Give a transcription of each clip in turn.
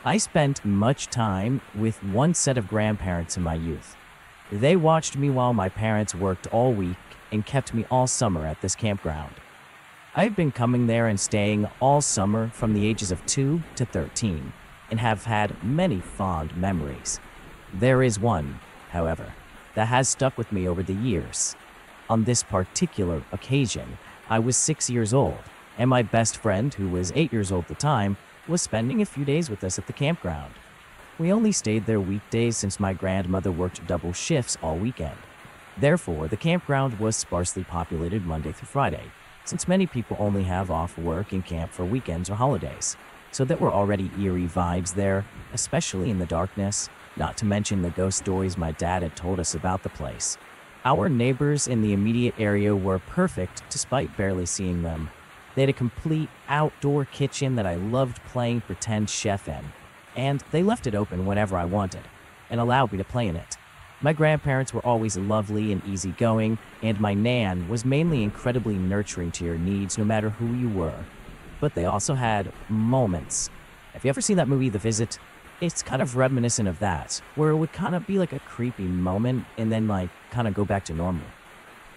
I spent much time with one set of grandparents in my youth. They watched me while my parents worked all week and kept me all summer at this campground. I've been coming there and staying all summer from the ages of 2 to 13 and have had many fond memories. There is one, however, that has stuck with me over the years. On this particular occasion, I was 6 years old, and my best friend, who was 8 years old at the time, was spending a few days with us at the campground. We only stayed there weekdays since my grandmother worked double shifts all weekend. Therefore, the campground was sparsely populated Monday through Friday, since many people only have off work and camp for weekends or holidays. So there were already eerie vibes there, especially in the darkness, not to mention the ghost stories my dad had told us about the place. Our neighbors in the immediate area were perfect despite barely seeing them. They had a complete outdoor kitchen that I loved playing pretend chef in, and they left it open whenever I wanted, and allowed me to play in it. My grandparents were always lovely and easygoing, and my nan was mainly incredibly nurturing to your needs no matter who you were. But they also had moments. Have you ever seen that movie, The Visit? It's kind of reminiscent of that, where it would kind of be like a creepy moment and then kind of go back to normal.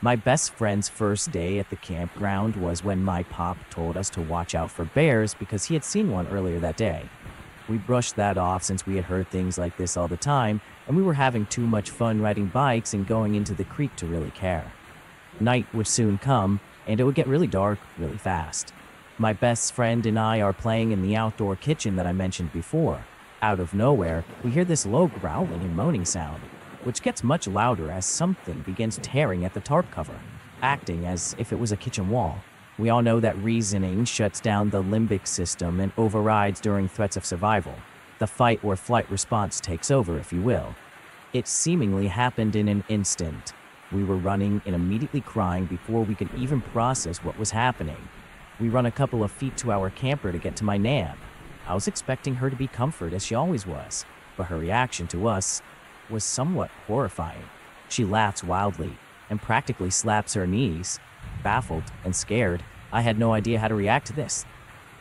My best friend's first day at the campground was when my pop told us to watch out for bears because he had seen one earlier that day. We brushed that off since we had heard things like this all the time, and we were having too much fun riding bikes and going into the creek to really care. Night would soon come, and it would get really dark really fast. My best friend and I are playing in the outdoor kitchen that I mentioned before. Out of nowhere, we hear this low growling and moaning sound, which gets much louder as something begins tearing at the tarp cover, acting as if it was a kitchen wall. We all know that reasoning shuts down the limbic system and overrides during threats of survival. The fight or flight response takes over, if you will. It seemingly happened in an instant. We were running and immediately crying before we could even process what was happening. We run a couple of feet to our camper to get to my nan. I was expecting her to be comforted as she always was, but her reaction to us was somewhat horrifying. She laughs wildly and practically slaps her knees. Baffled and scared, I had no idea how to react to this.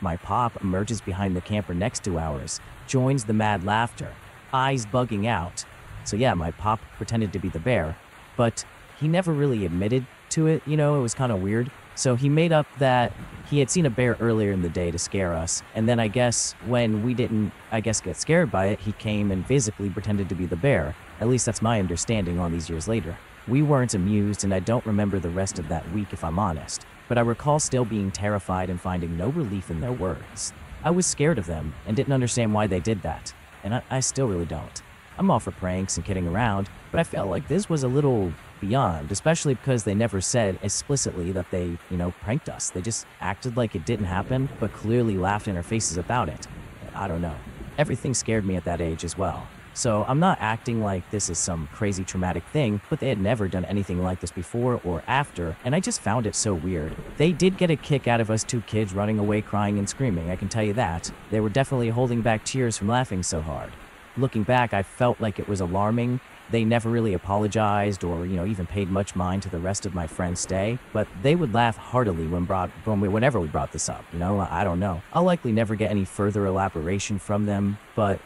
My pop emerges behind the camper next to ours, joins the mad laughter, eyes bugging out. So yeah, my pop pretended to be the bear, but he never really admitted to it, it was kind of weird. So he made up that he had seen a bear earlier in the day to scare us, and then I guess when we didn't, get scared by it, he came and physically pretended to be the bear. At least that's my understanding all these years later. We weren't amused, and I don't remember the rest of that week if I'm honest, but I recall still being terrified and finding no relief in their words. I was scared of them and didn't understand why they did that, and I still really don't. I'm all for pranks and kidding around, but I felt like this was a little beyond, especially because they never said explicitly that they, pranked us. They just acted like it didn't happen, but clearly laughed in our faces about it. I don't know. Everything scared me at that age as well. So I'm not acting like this is some crazy traumatic thing, but they had never done anything like this before or after, and I just found it so weird. They did get a kick out of us two kids running away crying and screaming, I can tell you that. They were definitely holding back tears from laughing so hard. Looking back, I felt like it was alarming. They never really apologized or, even paid much mind to the rest of my friend's stay, but they would laugh heartily whenever we brought this up, I don't know. I'll likely never get any further elaboration from them, but,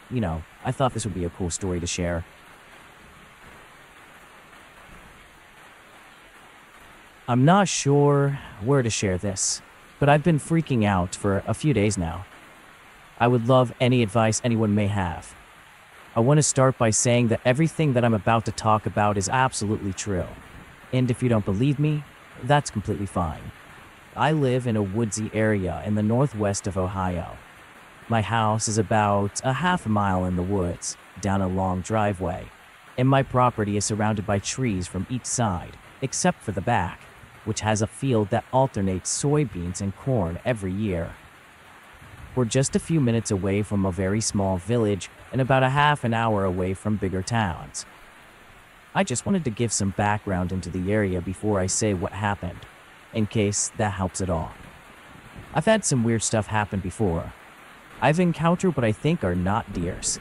I thought this would be a cool story to share. I'm not sure where to share this, but I've been freaking out for a few days now. I would love any advice anyone may have. I want to start by saying that everything that I'm about to talk about is absolutely true. And if you don't believe me, that's completely fine. I live in a woodsy area in the northwest of Ohio. My house is about a half a mile in the woods, down a long driveway, and my property is surrounded by trees from each side, except for the back, which has a field that alternates soybeans and corn every year. We're just a few minutes away from a very small village and about a half an hour away from bigger towns. I just wanted to give some background into the area before I say what happened, in case that helps at all. I've had some weird stuff happen before. I've encountered what I think are not deers.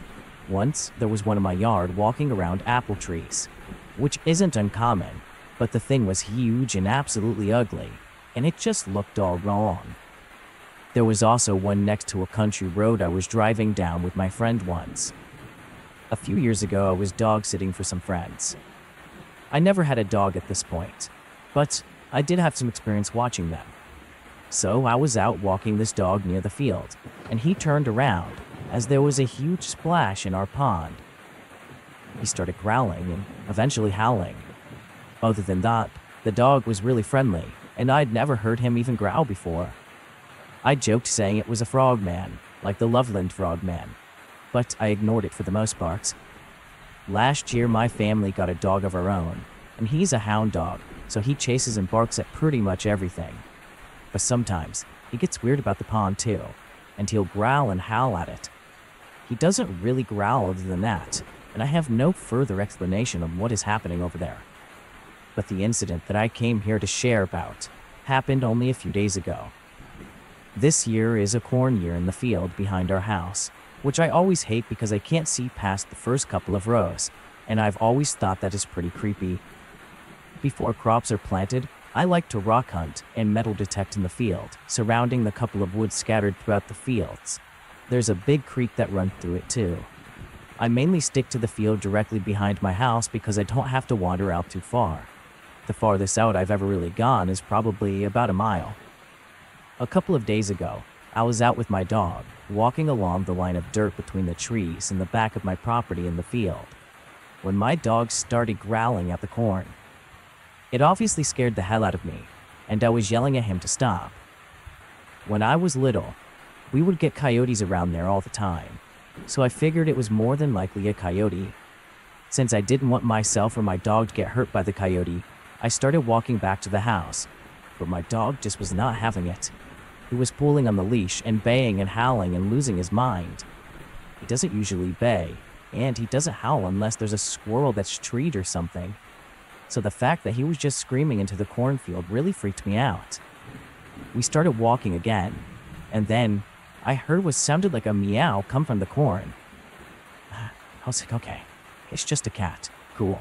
Once, there was one in my yard walking around apple trees, which isn't uncommon, but the thing was huge and absolutely ugly, and it just looked all wrong. There was also one next to a country road I was driving down with my friend once. A few years ago, I was dog sitting for some friends. I never had a dog at this point, but I did have some experience watching them. So I was out walking this dog near the field, and he turned around as there was a huge splash in our pond. He started growling and eventually howling. Other than that, the dog was really friendly, and I'd never heard him even growl before. I joked saying it was a frogman, like the Loveland frogman, but I ignored it for the most part. Last year, my family got a dog of our own, and he's a hound dog, so he chases and barks at pretty much everything. But sometimes, he gets weird about the pond too, and he'll growl and howl at it. He doesn't really growl other than that, and I have no further explanation of what is happening over there. But the incident that I came here to share about happened only a few days ago. This year is a corn year in the field behind our house, which I always hate because I can't see past the first couple of rows, and I've always thought that is pretty creepy. Before crops are planted, I like to rock hunt and metal detect in the field, surrounding the couple of woods scattered throughout the fields. There's a big creek that runs through it too. I mainly stick to the field directly behind my house because I don't have to wander out too far. The farthest out I've ever really gone is probably about a mile. A couple of days ago, I was out with my dog, walking along the line of dirt between the trees in the back of my property in the field, when my dog started growling at the corn. It obviously scared the hell out of me, and I was yelling at him to stop. When I was little, we would get coyotes around there all the time, so I figured it was more than likely a coyote. Since I didn't want myself or my dog to get hurt by the coyote, I started walking back to the house, but my dog just was not having it. He was pulling on the leash and baying and howling and losing his mind. He doesn't usually bay, and he doesn't howl unless there's a squirrel that's treed or something. So the fact that he was just screaming into the cornfield really freaked me out. We started walking again, and then I heard what sounded like a meow come from the corn. I was like, okay, it's just a cat, cool.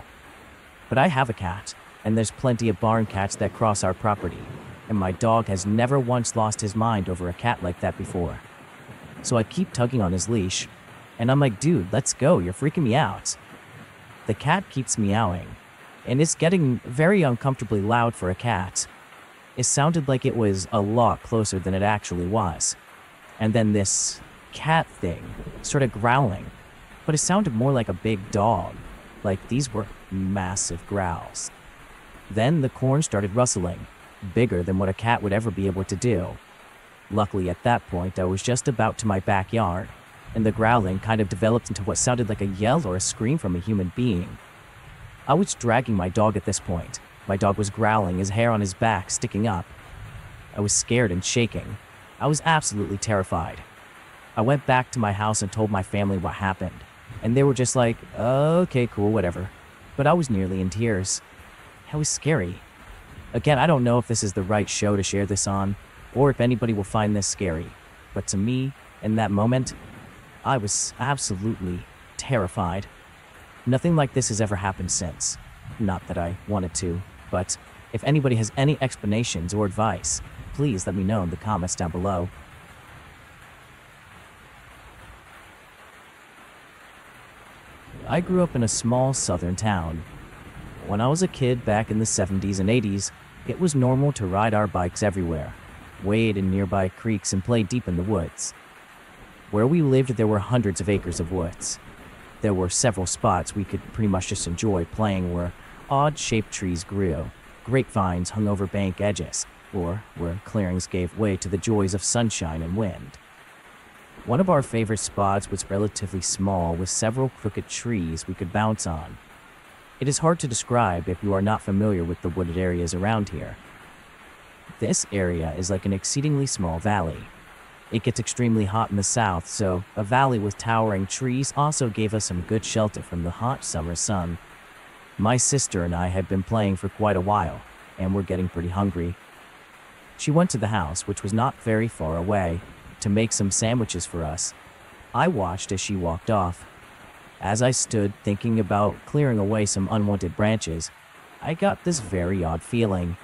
But I have a cat, and there's plenty of barn cats that cross our property, and my dog has never once lost his mind over a cat like that before. So I keep tugging on his leash, and I'm like, dude, let's go, you're freaking me out. The cat keeps meowing, and it's getting very uncomfortably loud for a cat. It sounded like it was a lot closer than it actually was. And then this cat thing started growling, but it sounded more like a big dog, like these were massive growls. Then the corn started rustling, bigger than what a cat would ever be able to do. Luckily at that point I was just about to my backyard, and the growling kind of developed into what sounded like a yell or a scream from a human being. I was dragging my dog at this point. My dog was growling, his hair on his back sticking up. I was scared and shaking. I was absolutely terrified. I went back to my house and told my family what happened, and they were just like, okay, cool, whatever. But I was nearly in tears. It was scary. Again, I don't know if this is the right show to share this on, or if anybody will find this scary, but to me, in that moment, I was absolutely terrified. Nothing like this has ever happened since. Not that I wanted to, but if anybody has any explanations or advice, please let me know in the comments down below. I grew up in a small southern town. When I was a kid back in the 70s and 80s, it was normal to ride our bikes everywhere, wade in nearby creeks and play deep in the woods. Where we lived, there were hundreds of acres of woods. There were several spots we could pretty much just enjoy playing where odd-shaped trees grew, grapevines hung over bank edges, or where clearings gave way to the joys of sunshine and wind. One of our favorite spots was relatively small with several crooked trees we could bounce on. It is hard to describe if you are not familiar with the wooded areas around here. This area is like an exceedingly small valley. It gets extremely hot in the south, so a valley with towering trees also gave us some good shelter from the hot summer sun. My sister and I had been playing for quite a while, and were getting pretty hungry. She went to the house, which was not very far away, to make some sandwiches for us. I watched as she walked off. As I stood thinking about clearing away some unwanted branches, I got this very odd feeling.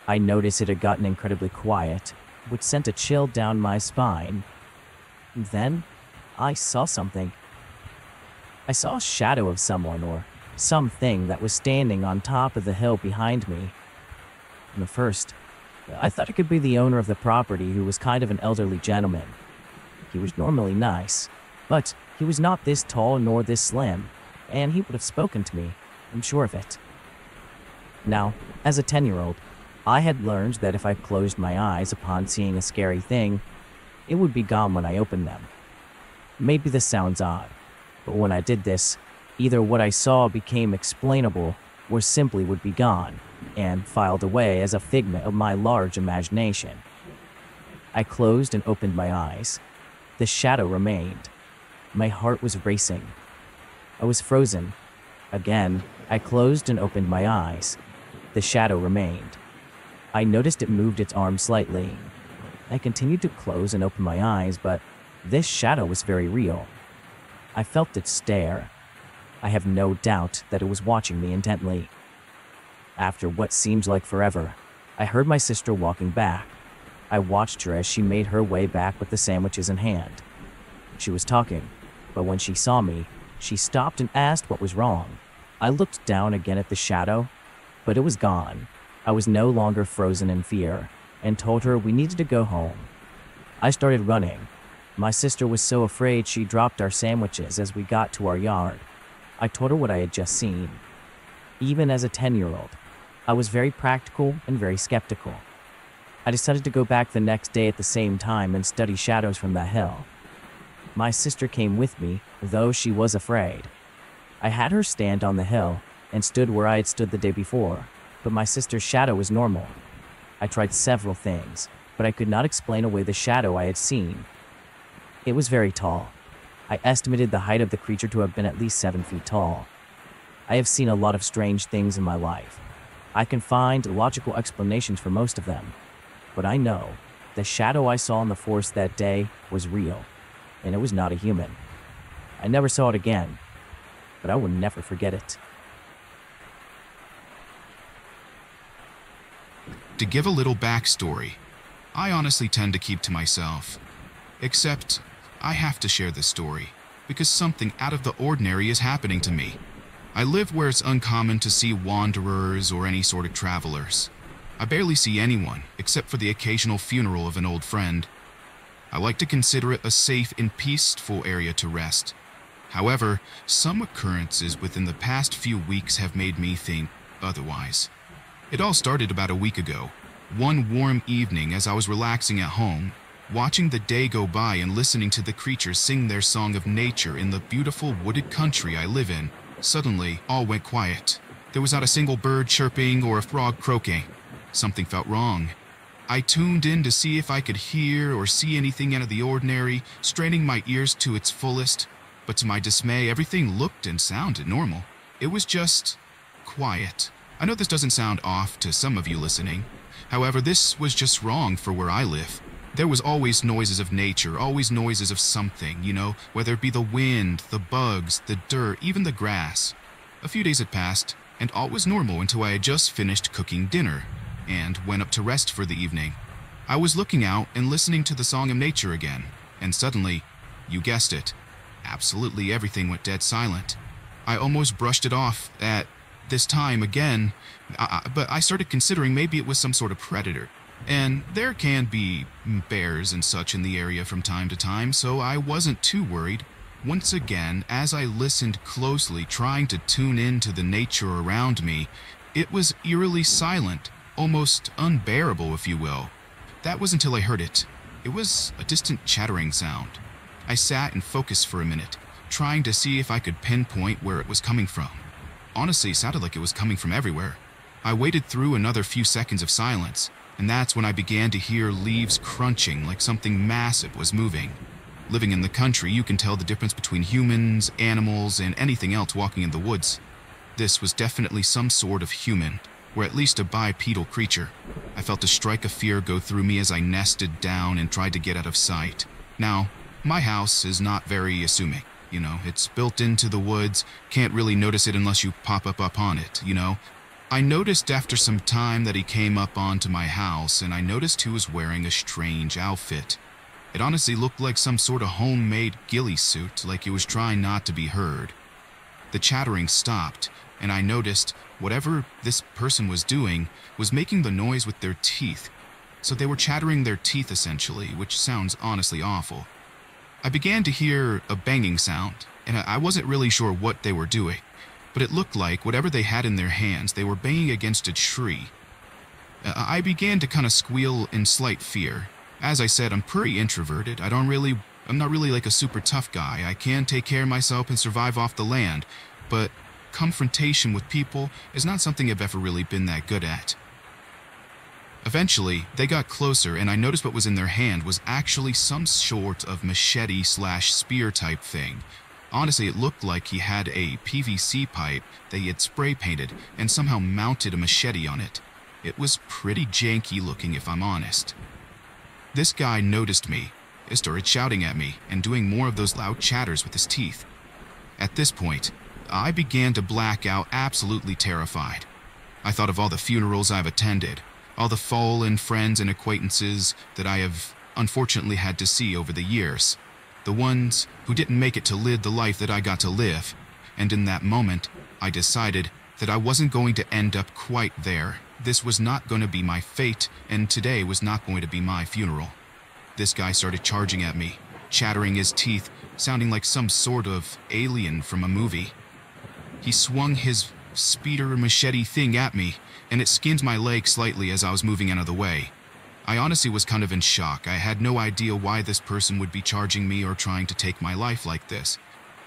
I noticed it had gotten incredibly quiet, which sent a chill down my spine. Then, I saw something. I saw a shadow of someone or something that was standing on top of the hill behind me. And at first, I thought it could be the owner of the property, who was kind of an elderly gentleman. He was normally nice, but he was not this tall nor this slim, and he would have spoken to me, I'm sure of it. Now, as a 10-year-old, I had learned that if I closed my eyes upon seeing a scary thing, it would be gone when I opened them. Maybe this sounds odd, but when I did this, either what I saw became explainable or simply would be gone and filed away as a figment of my large imagination. I closed and opened my eyes. The shadow remained. My heart was racing. I was frozen. Again, I closed and opened my eyes. The shadow remained. I noticed it moved its arm slightly. I continued to close and open my eyes, but this shadow was very real. I felt it stare. I have no doubt that it was watching me intently. After what seemed like forever, I heard my sister walking back. I watched her as she made her way back with the sandwiches in hand. She was talking, but when she saw me, she stopped and asked what was wrong. I looked down again at the shadow, but it was gone. I was no longer frozen in fear, and told her we needed to go home. I started running. My sister was so afraid she dropped our sandwiches as we got to our yard. I told her what I had just seen. Even as a 10-year-old, I was very practical and very skeptical. I decided to go back the next day at the same time and study shadows from that hill. My sister came with me, though she was afraid. I had her stand on the hill and stood where I had stood the day before, but my sister's shadow was normal. I tried several things, but I could not explain away the shadow I had seen. It was very tall. I estimated the height of the creature to have been at least 7 feet tall. I have seen a lot of strange things in my life. I can find logical explanations for most of them, but I know the shadow I saw in the forest that day was real, and it was not a human. I never saw it again, but I will never forget it. To give a little backstory, I honestly tend to keep to myself. Except, I have to share this story, because something out of the ordinary is happening to me. I live where it's uncommon to see wanderers or any sort of travelers. I barely see anyone, except for the occasional funeral of an old friend. I like to consider it a safe and peaceful area to rest. However, some occurrences within the past few weeks have made me think otherwise. It all started about a week ago, one warm evening as I was relaxing at home, watching the day go by and listening to the creatures sing their song of nature in the beautiful wooded country I live in. Suddenly, all went quiet. There was not a single bird chirping or a frog croaking. Something felt wrong. I tuned in to see if I could hear or see anything out of the ordinary, straining my ears to its fullest. But to my dismay, everything looked and sounded normal. It was just quiet. I know this doesn't sound off to some of you listening. However, this was just wrong for where I live. There was always noises of nature, always noises of something, whether it be the wind, the bugs, the dirt, even the grass. A few days had passed, and all was normal until I had just finished cooking dinner, and went up to rest for the evening. I was looking out and listening to the song of nature again, and suddenly, you guessed it, absolutely everything went dead silent. I almost brushed it off at this time again, but I started considering maybe it was some sort of predator. And there can be bears and such in the area from time to time, so I wasn't too worried. Once again, as I listened closely, trying to tune in to the nature around me, it was eerily silent, almost unbearable, if you will. That was until I heard it. It was a distant chattering sound. I sat and focused for a minute, trying to see if I could pinpoint where it was coming from. Honestly, it sounded like it was coming from everywhere. I waited through another few seconds of silence, and that's when I began to hear leaves crunching like something massive was moving. Living in the country, you can tell the difference between humans, animals, and anything else walking in the woods. This was definitely some sort of human, or at least a bipedal creature. I felt a strike of fear go through me as I nested down and tried to get out of sight. Now, my house is not very assuming. It's built into the woods, can't really notice it unless you pop up on it, I noticed after some time that he came up onto my house, and I noticed he was wearing a strange outfit. It honestly looked like some sort of homemade ghillie suit, like he was trying not to be heard. The chattering stopped, and I noticed whatever this person was doing was making the noise with their teeth. So they were chattering their teeth essentially, which sounds honestly awful. I began to hear a banging sound, and I wasn't really sure what they were doing, but it looked like whatever they had in their hands, they were banging against a tree. I began to kind of squeal in slight fear. As I said, I'm pretty introverted. I'm not really like a super tough guy. I can take care of myself and survive off the land, but confrontation with people is not something I've ever really been that good at. Eventually, they got closer, and I noticed what was in their hand was actually some sort of machete/spear type thing. Honestly, it looked like he had a PVC pipe that he had spray painted and somehow mounted a machete on it. It was pretty janky looking, if I'm honest. This guy noticed me, and started shouting at me and doing more of those loud chatters with his teeth. At this point, I began to black out, absolutely terrified. I thought of all the funerals I've attended, all the fallen friends and acquaintances that I have unfortunately had to see over the years, the ones who didn't make it to live the life that I got to live, and in that moment, I decided that I wasn't going to end up quite there. This was not going to be my fate, and today was not going to be my funeral. This guy started charging at me, chattering his teeth, sounding like some sort of alien from a movie. He swung his speeder machete thing at me, and it skinned my leg slightly as I was moving out of the way. I honestly was kind of in shock. I had no idea why this person would be charging me or trying to take my life like this.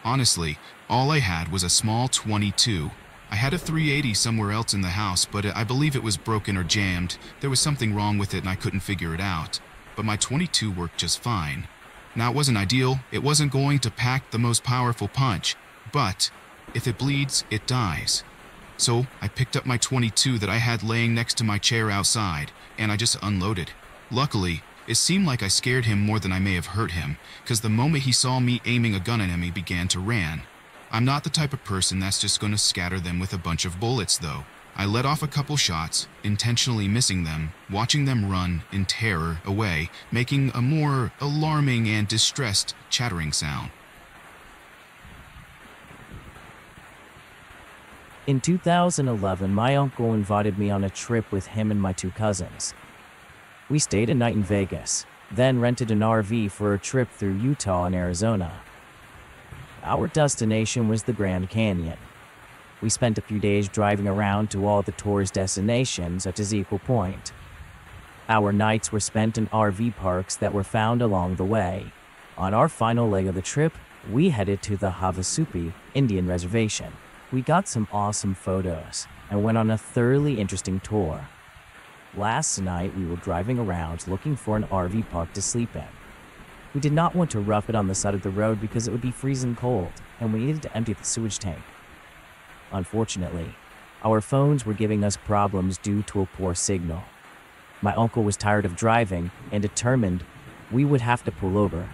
Honestly, all I had was a small .22. I had a .380 somewhere else in the house, but I believe it was broken or jammed. There was something wrong with it and I couldn't figure it out. But my .22 worked just fine. Now, it wasn't ideal. It wasn't going to pack the most powerful punch, but if it bleeds, it dies. So I picked up my .22 that I had laying next to my chair outside, and I just unloaded. Luckily, it seemed like I scared him more than I may have hurt him, because the moment he saw me aiming a gun at him, he began to run. I'm not the type of person that's just going to scatter them with a bunch of bullets, though. I let off a couple shots, intentionally missing them, watching them run in terror away, making a more alarming and distressed chattering sound. In 2011, my uncle invited me on a trip with him and my two cousins. We stayed a night in Vegas, then rented an RV for a trip through Utah and Arizona. Our destination was the Grand Canyon. We spent a few days driving around to all the tourist destinations at Ezekiel Point. Our nights were spent in RV parks that were found along the way. On our final leg of the trip, we headed to the Havasupai Indian Reservation. We got some awesome photos and went on a thoroughly interesting tour. Last night, we were driving around looking for an RV park to sleep in. We did not want to rough it on the side of the road because it would be freezing cold, and we needed to empty the sewage tank. Unfortunately, our phones were giving us problems due to a poor signal. My uncle was tired of driving and determined we would have to pull over.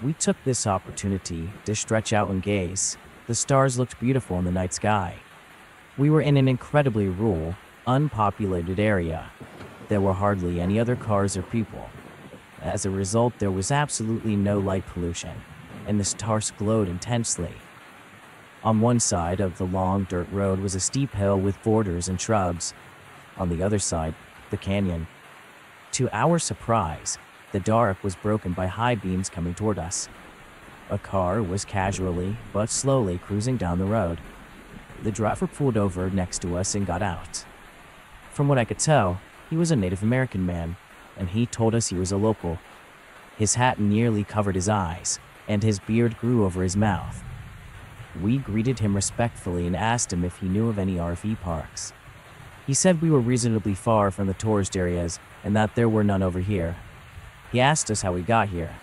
We took this opportunity to stretch out and gaze. The stars looked beautiful in the night sky. We were in an incredibly rural, unpopulated area. There were hardly any other cars or people. As a result, there was absolutely no light pollution, and the stars glowed intensely. On one side of the long dirt road was a steep hill with borders and shrubs. On the other side, the canyon. To our surprise, the dark was broken by high beams coming toward us. A car was casually but slowly cruising down the road. The driver pulled over next to us and got out. From what I could tell, he was a Native American man, and he told us he was a local. His hat nearly covered his eyes, and his beard grew over his mouth. We greeted him respectfully and asked him if he knew of any RV parks. He said we were reasonably far from the tourist areas and that there were none over here. He asked us how we got here,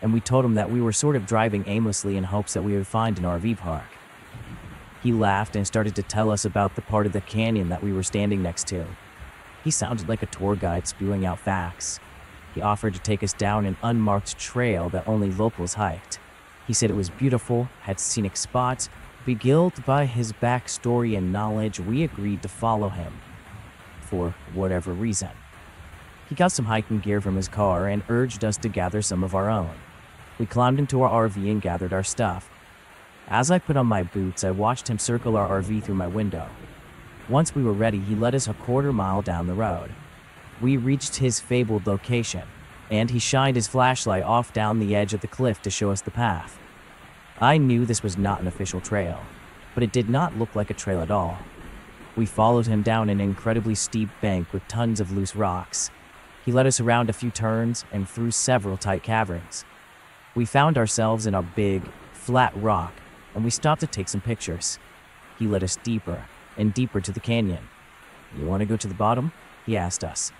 and we told him that we were sort of driving aimlessly in hopes that we would find an RV park. He laughed and started to tell us about the part of the canyon that we were standing next to. He sounded like a tour guide spewing out facts. He offered to take us down an unmarked trail that only locals hiked. He said it was beautiful, had scenic spots, Beguiled by his backstory and knowledge, we agreed to follow him, for whatever reason. He got some hiking gear from his car and urged us to gather some of our own. We climbed into our RV and gathered our stuff. As I put on my boots, I watched him circle our RV through my window. Once we were ready, he led us a quarter-mile down the road. We reached his fabled location, and he shined his flashlight off down the edge of the cliff to show us the path. I knew this was not an official trail, but it did not look like a trail at all. We followed him down an incredibly steep bank with tons of loose rocks. He led us around a few turns and through several tight caverns. We found ourselves in a big, flat rock, and we stopped to take some pictures. He led us deeper and deeper to the canyon. "You want to go to the bottom?" he asked us.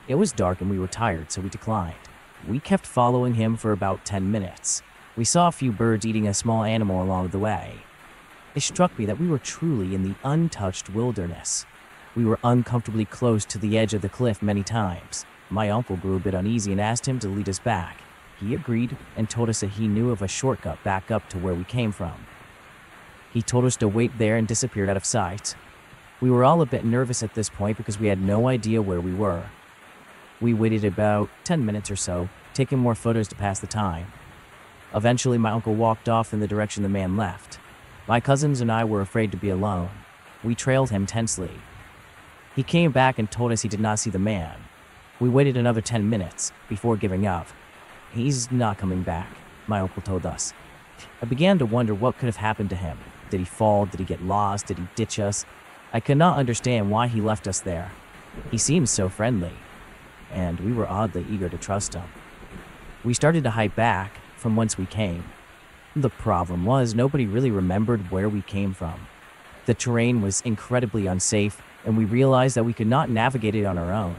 It was dark and we were tired, so we declined. We kept following him for about 10 minutes. We saw a few birds eating a small animal along the way. It struck me that we were truly in the untouched wilderness. We were uncomfortably close to the edge of the cliff many times. My uncle grew a bit uneasy and asked him to lead us back. He agreed and told us that he knew of a shortcut back up to where we came from. He told us to wait there and disappeared out of sight. We were all a bit nervous at this point because we had no idea where we were. We waited about 10 minutes or so, taking more photos to pass the time. Eventually, my uncle walked off in the direction the man left. My cousins and I were afraid to be alone. We trailed him tensely. He came back and told us he did not see the man. We waited another 10 minutes before giving up. "He's not coming back," my uncle told us. I began to wonder what could have happened to him. Did he fall? Did he get lost? Did he ditch us? I could not understand why he left us there. He seemed so friendly, and we were oddly eager to trust him. We started to hike back from whence we came. The problem was nobody really remembered where we came from. The terrain was incredibly unsafe, and we realized that we could not navigate it on our own.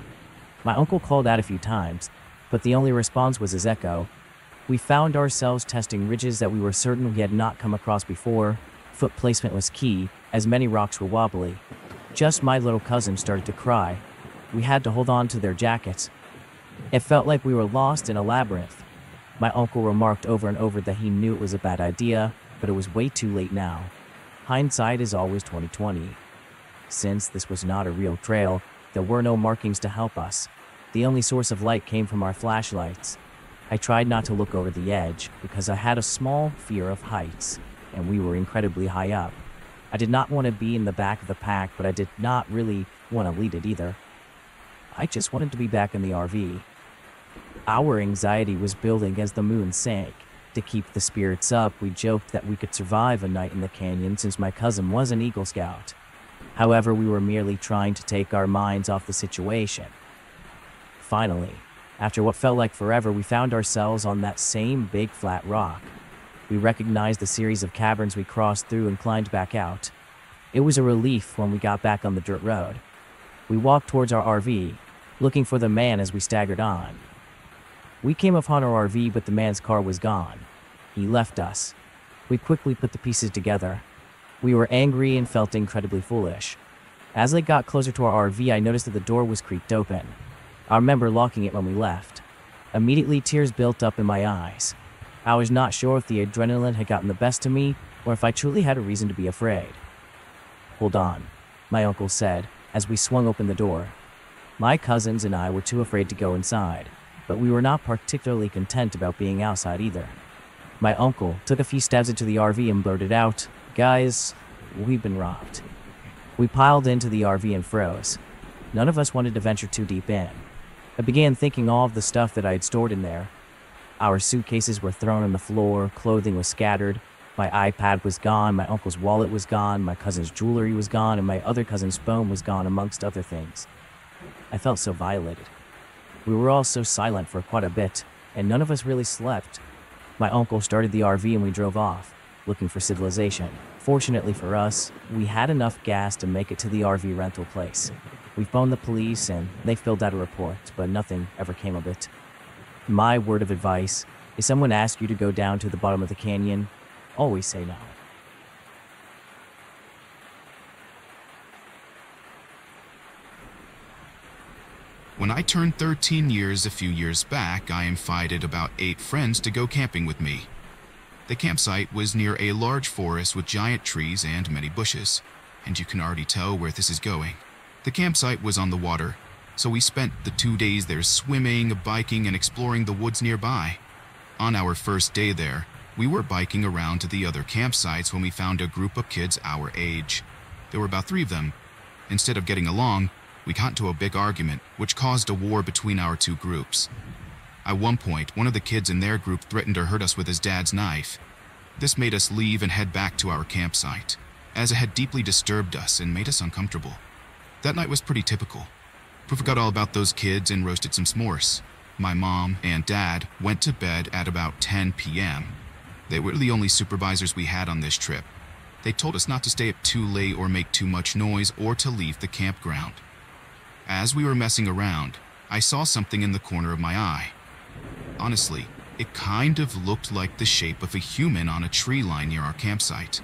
My uncle called out a few times, but the only response was his echo. We found ourselves testing ridges that we were certain we had not come across before. Foot placement was key, as many rocks were wobbly. Just my little cousin started to cry. We had to hold on to their jackets. It felt like we were lost in a labyrinth. My uncle remarked over and over that he knew it was a bad idea, but it was way too late now. Hindsight is always 20/20. Since this was not a real trail, there were no markings to help us. The only source of light came from our flashlights. I tried not to look over the edge because I had a small fear of heights, and we were incredibly high up. I did not want to be in the back of the pack, but I did not really want to lead it either. I just wanted to be back in the RV. Our anxiety was building as the moon sank. To keep the spirits up, we joked that we could survive a night in the canyon since my cousin was an Eagle Scout. However, we were merely trying to take our minds off the situation. Finally, after what felt like forever, we found ourselves on that same big flat rock. We recognized the series of caverns we crossed through and climbed back out. It was a relief when we got back on the dirt road. We walked towards our RV, looking for the man as we staggered on. We came upon our RV, but the man's car was gone. He left us. We quickly put the pieces together. We were angry and felt incredibly foolish. As I got closer to our RV, I noticed that the door was creaked open. I remember locking it when we left. Immediately, tears built up in my eyes. I was not sure if the adrenaline had gotten the best of me, or if I truly had a reason to be afraid. "Hold on," my uncle said, as we swung open the door. My cousins and I were too afraid to go inside, but we were not particularly content about being outside either. My uncle took a few steps into the RV and blurted out, "Guys, we've been robbed." We piled into the RV and froze. None of us wanted to venture too deep in. I began thinking all of the stuff that I had stored in there. Our suitcases were thrown on the floor, clothing was scattered, my iPad was gone, my uncle's wallet was gone, my cousin's jewelry was gone, and my other cousin's phone was gone, amongst other things. I felt so violated. We were all so silent for quite a bit, and none of us really slept. My uncle started the RV and we drove off, looking for civilization. Fortunately for us, we had enough gas to make it to the RV rental place. We phoned the police and they filled out a report, but nothing ever came of it. My word of advice, if someone asks you to go down to the bottom of the canyon, always say no. When I turned 13 years a few years back, I invited about 8 friends to go camping with me. The campsite was near a large forest with giant trees and many bushes, and you can already tell where this is going. The campsite was on the water, so we spent the 2 days there swimming, biking, and exploring the woods nearby. On our first day there, we were biking around to the other campsites when we found a group of kids our age. There were about 3 of them. Instead of getting along, we got into a big argument, which caused a war between our 2 groups. At one point, one of the kids in their group threatened to hurt us with his dad's knife. This made us leave and head back to our campsite, as it had deeply disturbed us and made us uncomfortable. That night was pretty typical. We forgot all about those kids and roasted some s'mores. My mom and dad went to bed at about 10 p.m. They were the only supervisors we had on this trip. They told us not to stay up too late or make too much noise or to leave the campground. As we were messing around, I saw something in the corner of my eye. Honestly, it kind of looked like the shape of a human on a tree line near our campsite.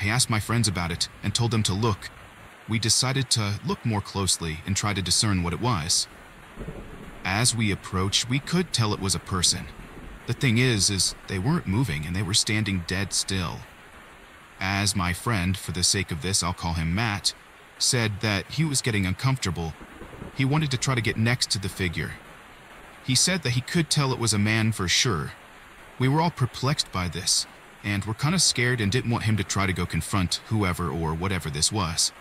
I asked my friends about it and told them to look. We decided to look more closely and try to discern what it was. As we approached, we could tell it was a person. The thing is they weren't moving and they were standing dead still. As my friend, for the sake of this I'll call him Matt, said that he was getting uncomfortable, he wanted to try to get next to the figure. He said that he could tell it was a man for sure. We were all perplexed by this, and were kind of scared and didn't want him to try to go confront whoever or whatever this was.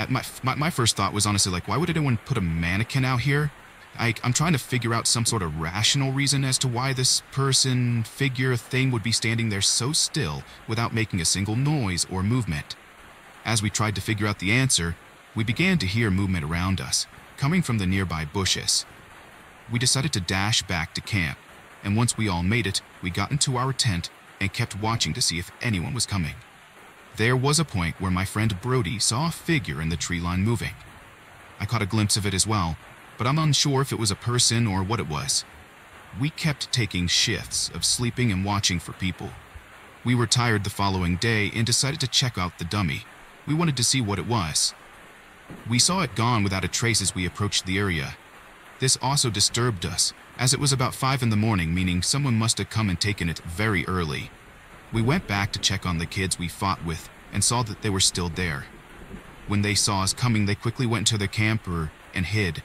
My first thought was honestly like, why would anyone put a mannequin out here? I'm trying to figure out some sort of rational reason as to why this person, figure, thing would be standing there so still without making a single noise or movement. As we tried to figure out the answer, we began to hear movement around us, coming from the nearby bushes. We decided to dash back to camp, and once we all made it, we got into our tent and kept watching to see if anyone was coming. There was a point where my friend Brody saw a figure in the tree line moving. I caught a glimpse of it as well, but I'm unsure if it was a person or what it was. We kept taking shifts of sleeping and watching for people. We were tired the following day and decided to check out the dummy. We wanted to see what it was. We saw it gone without a trace as we approached the area. This also disturbed us, as it was about 5 in the morning, meaning someone must have come and taken it very early. We went back to check on the kids we fought with and saw that they were still there. When they saw us coming, they quickly went to their camper and hid.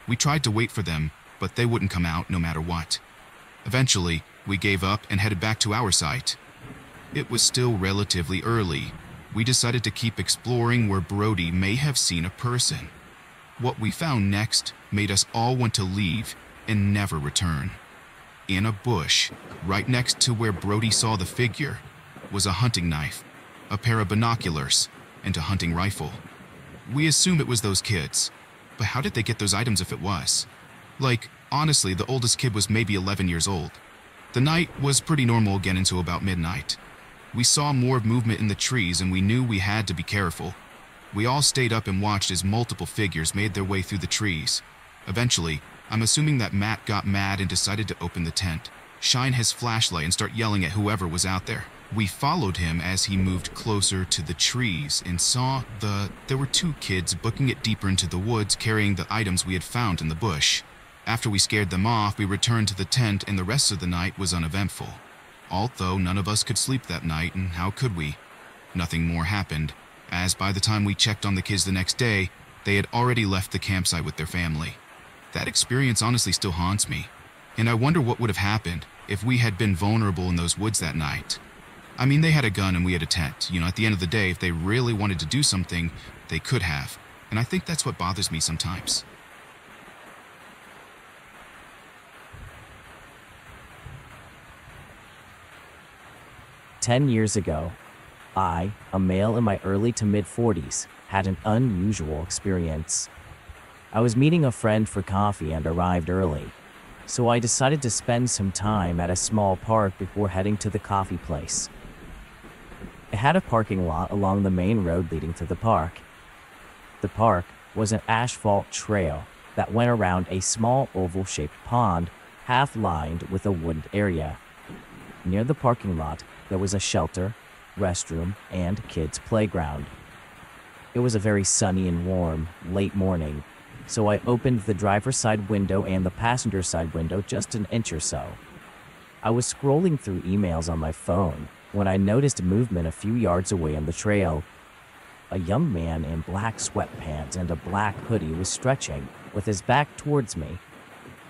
We tried to wait for them, but they wouldn't come out no matter what. Eventually, we gave up and headed back to our site. It was still relatively early. We decided to keep exploring where Brody may have seen a person. What we found next made us all want to leave and never return. In a bush, right next to where Brody saw the figure, was a hunting knife, a pair of binoculars, and a hunting rifle. We assumed it was those kids, but how did they get those items if it was? Like, honestly, the oldest kid was maybe 11 years old. The night was pretty normal again until about midnight. We saw more movement in the trees and we knew we had to be careful. We all stayed up and watched as multiple figures made their way through the trees. Eventually, I'm assuming that Matt got mad and decided to open the tent, shine his flashlight and start yelling at whoever was out there. We followed him as he moved closer to the trees and saw there were 2 kids booking it deeper into the woods carrying the items we had found in the bush. After we scared them off, we returned to the tent and the rest of the night was uneventful. Although none of us could sleep that night, and how could we? Nothing more happened, as by the time we checked on the kids the next day, they had already left the campsite with their family. That experience honestly still haunts me, and I wonder what would have happened if we had been vulnerable in those woods that night. I mean, they had a gun and we had a tent. At the end of the day, if they really wanted to do something, they could have, and I think that's what bothers me sometimes. "10 years ago, I, a male in my early to mid-40s, had an unusual experience. I was meeting a friend for coffee and arrived early, so I decided to spend some time at a small park before heading to the coffee place. It had a parking lot along the main road leading to the park. The park was an asphalt trail that went around a small oval-shaped pond, half-lined with a wooded area. Near the parking lot, there was a shelter, restroom, and kids' playground. It was a very sunny and warm, late morning, so I opened the driver's side window and the passenger side window just an inch or so. I was scrolling through emails on my phone when I noticed movement a few yards away on the trail. A young man in black sweatpants and a black hoodie was stretching with his back towards me.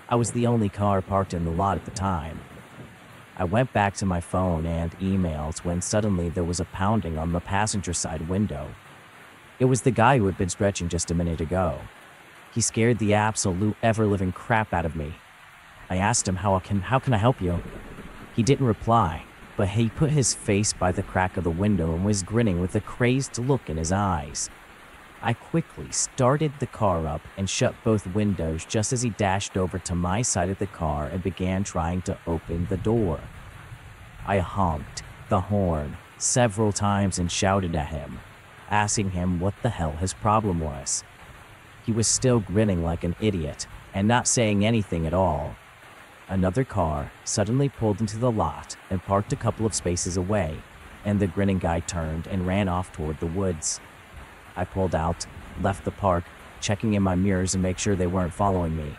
I was the only car parked in the lot at the time. I went back to my phone and emails when suddenly there was a pounding on the passenger side window. It was the guy who had been stretching just a minute ago. He scared the absolute ever-living crap out of me. I asked him, how can I help you? He didn't reply, but he put his face by the crack of the window and was grinning with a crazed look in his eyes. I quickly started the car up and shut both windows just as he dashed over to my side of the car and began trying to open the door. I honked the horn several times and shouted at him, asking him what the hell his problem was. He was still grinning like an idiot and not saying anything at all. Another car suddenly pulled into the lot and parked a couple of spaces away, and the grinning guy turned and ran off toward the woods. I pulled out, left the park, checking in my mirrors and make sure they weren't following me.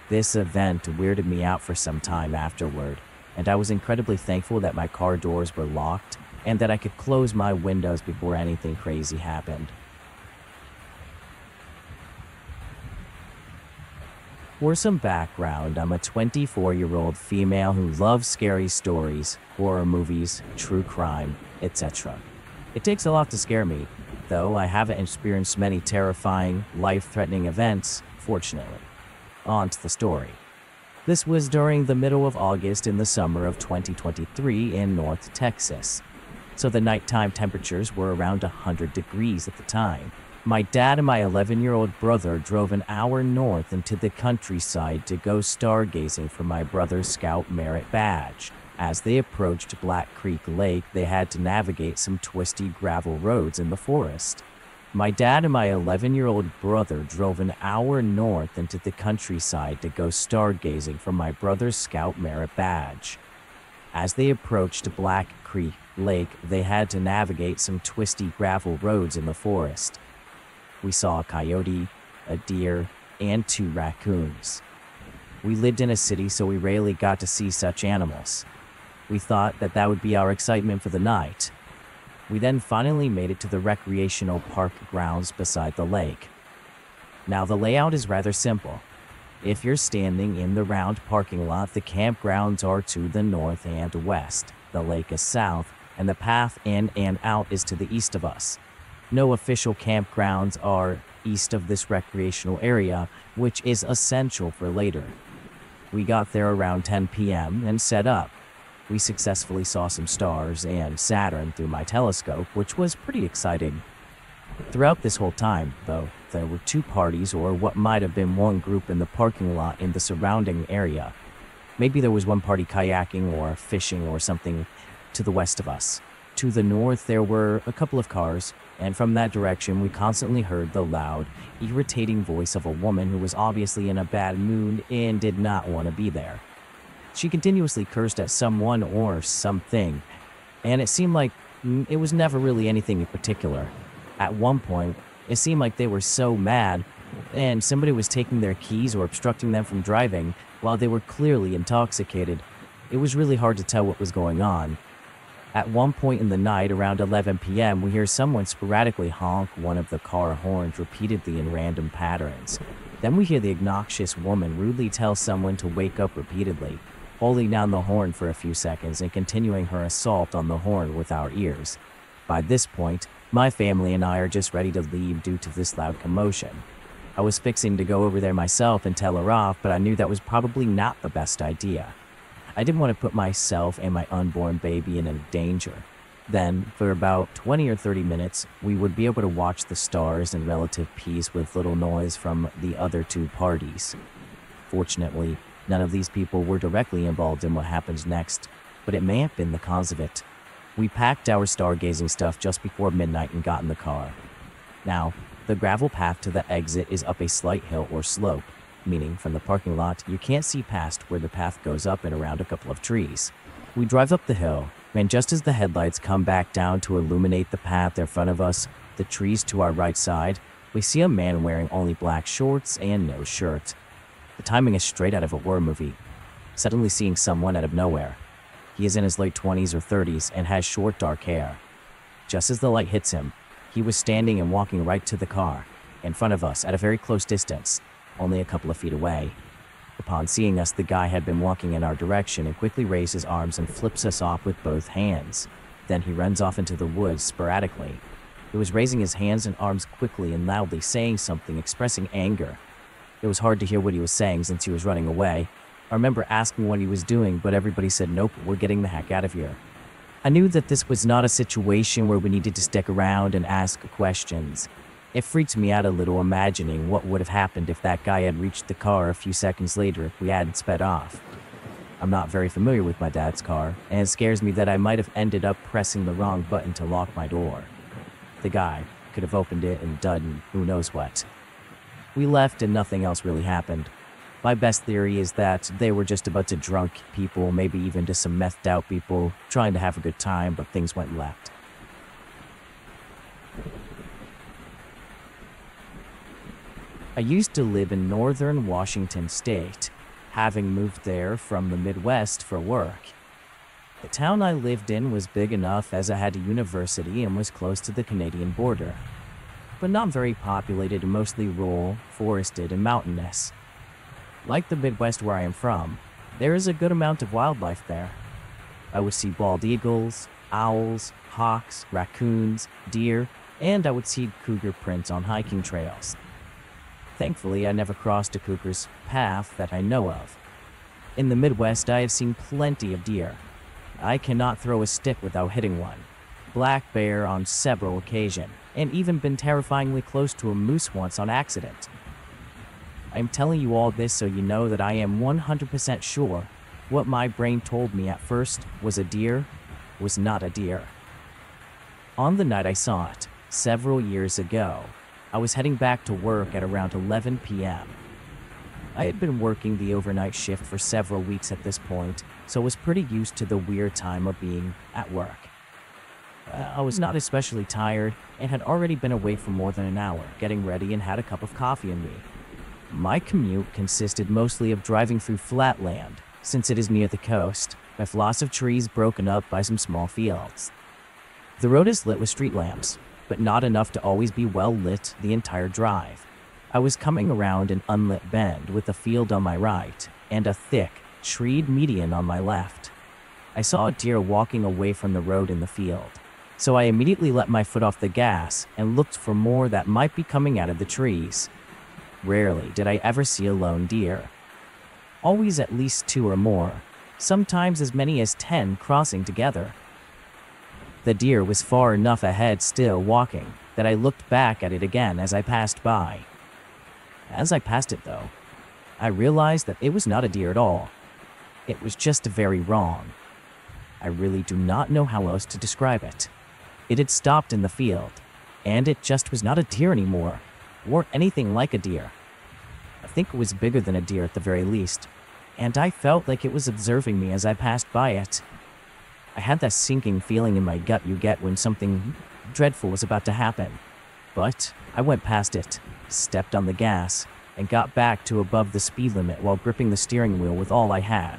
This event weirded me out for some time afterward, and I was incredibly thankful that my car doors were locked and that I could close my windows before anything crazy happened. For some background, I'm a 24-year-old female who loves scary stories, horror movies, true crime, etc. It takes a lot to scare me, though I haven't experienced many terrifying, life-threatening events, fortunately. On to the story. This was during the middle of August in the summer of 2023 in North Texas, so the nighttime temperatures were around 100 degrees at the time. My dad and my 11-year-old brother drove an hour north into the countryside to go stargazing for my brother's Scout Merit badge. As they approached Black Creek Lake, they had to navigate some twisty gravel roads in the forest. My dad and my 11-year-old brother drove an hour north into the countryside to go stargazing for my brother's Scout Merit badge. As they approached Black Creek Lake, they had to navigate some twisty gravel roads in the forest. We saw a coyote, a deer, and 2 raccoons. We lived in a city, so we rarely got to see such animals. We thought that would be our excitement for the night. We then finally made it to the recreational park grounds beside the lake. Now, the layout is rather simple. If you're standing in the round parking lot, the campgrounds are to the north and west, the lake is south, and the path in and out is to the east of us. No official campgrounds are east of this recreational area, which is essential for later. We got there around 10 p.m. and set up. We successfully saw some stars and Saturn through my telescope, which was pretty exciting. Throughout this whole time, though, there were 2 parties or what might have been one group in the parking lot in the surrounding area. Maybe there was one party kayaking or fishing or something to the west of us. To the north, there were a couple of cars, and from that direction, we constantly heard the loud, irritating voice of a woman who was obviously in a bad mood and did not want to be there. She continuously cursed at someone or something, and it seemed like it was never really anything in particular. At one point, it seemed like they were so mad, and somebody was taking their keys or obstructing them from driving while they were clearly intoxicated. It was really hard to tell what was going on. At one point in the night, around 11 p.m., we hear someone sporadically honk one of the car horns repeatedly in random patterns. Then we hear the obnoxious woman rudely tell someone to wake up repeatedly, holding down the horn for a few seconds and continuing her assault on the horn with our ears. By this point, my family and I are just ready to leave due to this loud commotion. I was fixing to go over there myself and tell her off, but I knew that was probably not the best idea. I didn't want to put myself and my unborn baby in any danger. Then, for about 20 or 30 minutes, we would be able to watch the stars in relative peace with little noise from the other 2 parties. Fortunately, none of these people were directly involved in what happens next, but it may have been the cause of it. We packed our stargazing stuff just before midnight and got in the car. Now, the gravel path to the exit is up a slight hill or slope, meaning from the parking lot, you can't see past where the path goes up and around a couple of trees. We drive up the hill, and just as the headlights come back down to illuminate the path in front of us, the trees to our right side, we see a man wearing only black shorts and no shirt. The timing is straight out of a horror movie. suddenly seeing someone out of nowhere. He is in his late 20s or 30s and has short dark hair. Just as the light hits him, he was standing and walking right to the car, in front of us at a very close distance, only a couple of feet away. Upon seeing us, the guy had been walking in our direction and quickly raised his arms and flips us off with both hands. Then he runs off into the woods sporadically. He was raising his hands and arms quickly and loudly, saying something, expressing anger. It was hard to hear what he was saying since he was running away. I remember asking what he was doing, but everybody said, "Nope, we're getting the heck out of here." I knew that this was not a situation where we needed to stick around and ask questions. It freaked me out a little imagining what would have happened if that guy had reached the car a few seconds later if we hadn't sped off. I'm not very familiar with my dad's car, and it scares me that I might have ended up pressing the wrong button to lock my door. The guy could have opened it and done who knows what. We left and nothing else really happened. My best theory is that they were just a bunch of drunk people, maybe even just some methed out people, trying to have a good time, but things went left. I used to live in northern Washington state, having moved there from the Midwest for work. The town I lived in was big enough as I had a university and was close to the Canadian border, but not very populated and mostly rural, forested, and mountainous. Like the Midwest where I am from, there is a good amount of wildlife there. I would see bald eagles, owls, hawks, raccoons, deer, and I would see cougar prints on hiking trails. Thankfully, I never crossed a cougar's path that I know of. In the Midwest, I have seen plenty of deer. I cannot throw a stick without hitting one. Black bear on several occasions, and even been terrifyingly close to a moose once on accident. I am telling you all this so you know that I am 100% sure what my brain told me at first was a deer was not a deer. On the night I saw it, several years ago, I was heading back to work at around 11 p.m. I had been working the overnight shift for several weeks at this point, so was pretty used to the weird time of being at work. I was not especially tired and had already been away for more than an hour, getting ready and had a cup of coffee in me. My commute consisted mostly of driving through flat land, since it is near the coast, with lots of trees broken up by some small fields. The road is lit with street lamps, but not enough to always be well lit the entire drive. I was coming around an unlit bend with a field on my right and a thick, treed median on my left. I saw a deer walking away from the road in the field, so I immediately let my foot off the gas and looked for more that might be coming out of the trees. Rarely did I ever see a lone deer. Always at least 2 or more, sometimes as many as 10 crossing together. The deer was far enough ahead still walking that I looked back at it again as I passed by. As I passed it though, I realized that it was not a deer at all. It was just very wrong. I really do not know how else to describe it. It had stopped in the field, and it just was not a deer anymore, or anything like a deer. I think it was bigger than a deer at the very least, and I felt like it was observing me as I passed by it. I had that sinking feeling in my gut you get when something dreadful was about to happen. But I went past it, stepped on the gas, and got back to above the speed limit while gripping the steering wheel with all I had.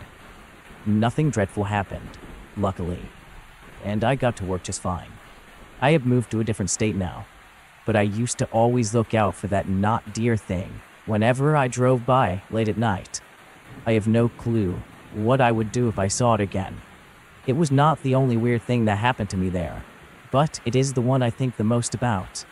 Nothing dreadful happened, luckily, and I got to work just fine. I have moved to a different state now, but I used to always look out for that not deer thing whenever I drove by late at night. I have no clue what I would do if I saw it again. It was not the only weird thing that happened to me there, but it is the one I think the most about.